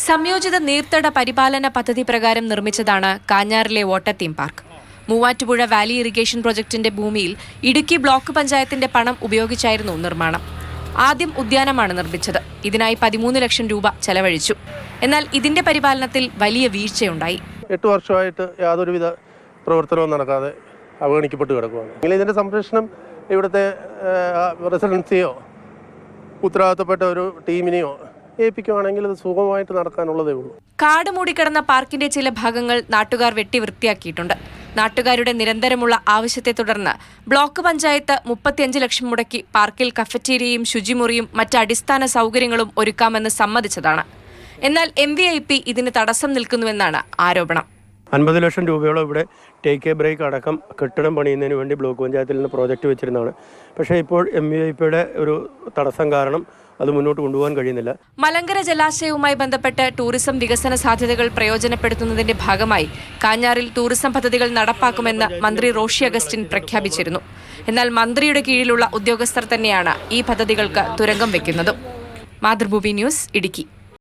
സംയോജിത നീർത്തട പരിപാലന പദ്ധതി പ്രകാരം നിർമ്മിച്ചതാണ് കാഞ്ഞാറിലെ water theme park. Muvattupuzha valley irrigation പ്രൊജക്ടിന്റെ ഭൂമിയിൽ ഇടുക്കി ബ്ലോക്ക് പഞ്ചായത്തിന്റെ പണം ഉപയോഗിച്ചായിരുന്നു നിർമ്മാണം. ആദ്യം ഉദ്യാനമാണ് നിർമ്മിച്ചത്. ഇതിനായി 13 ലക്ഷം രൂപ ചെലവഴിച്ചു. എന്നാൽ ഇതിന്റെ പരിപാലനത്തിൽ വലിയ വീഴ്ചയുണ്ടായി. 8 വർഷമായിട്ട് യാതൊരുവിധ പ്രവർത്തനവും നടക്കാതെ അവഗണിക്കപ്പെട്ട് കിടക്കുകയാണ്. ഇതിന്റെ സംരക്ഷണം ഇവിടുത്തെ റെസിഡൻസിയോ ഉത്തരവാദിത്തപ്പെട്ട ഒരു ടീമിനെയോ ഏൽപ്പിക്കുകയാണെങ്കിൽ അത് സുഗമമായിട്ട് നടക്കാനുള്ളതേ ഉള്ളൂ. കാട് മൂടിക്കിടന്ന പാർക്കിന്റെ ചില ഭാഗങ്ങൾ നാട്ടുകാർ വെട്ടി വൃത്തിയാക്കിയിട്ടുണ്ട്. നാട്ടുകാരുടെ നിരന്തരമുള്ള ആവശ്യത്തെ തുടർന്ന് ബ്ലോക്ക് പഞ്ചായത്ത് 35 ലക്ഷം മുടക്കി പാർക്കിൽ കഫറ്റീരിയയും ശുചിമുറിയും മറ്റ് അടിസ്ഥാന സൗകര്യങ്ങളും ഒരുക്കാമെന്ന് സമ്മതിച്ചതാണ്. എന്നാൽ MVIP ഇതിന് തടസ്സം നിൽക്കുന്നുവെന്നാണ് ആരോപണം. 50 ലക്ഷം രൂപയോളം ഇവിടെ ടേക്ക് എ ബ്രേക്ക് അടക്കം കെട്ടിടം പണിയുന്നതിന് വേണ്ടി ബ്ലോക്ക് പഞ്ചായത്തിൽ നിന്ന് പ്രോജക്റ്റ് വെച്ചിരുന്നതാണ്. പക്ഷേ ഇപ്പോൾ MVIPയുടെ ഒരു തടസ്സം കാരണം അത് മുന്നോട്ട് കൊണ്ടുപോകാൻ കഴിയുന്നില്ല. മലങ്കര ജലാശയവുമായി ബന്ധപ്പെട്ട് ടൂറിസം വികസന സാധ്യതകൾ പ്രയോജനപ്പെടുത്തുന്നതിന്റെ ഭാഗമായി കാഞ്ഞാറിൽ ടൂറിസം പദ്ധതികൾ നടപ്പാക്കുമെന്ന് മന്ത്രി റോഷി അഗസ്റ്റിൻ പ്രഖ്യാപിച്ചിരുന്നു. എന്നാൽ മന്ത്രിയുടെ കീഴിലുള്ള ഉദ്യോഗസ്ഥർ തന്നെയാണ് ഈ പദ്ധതികൾക്ക് തുരങ്കം വെക്കുന്നതും. മാതൃഭൂമി ന്യൂസ്, ഇടുക്കി.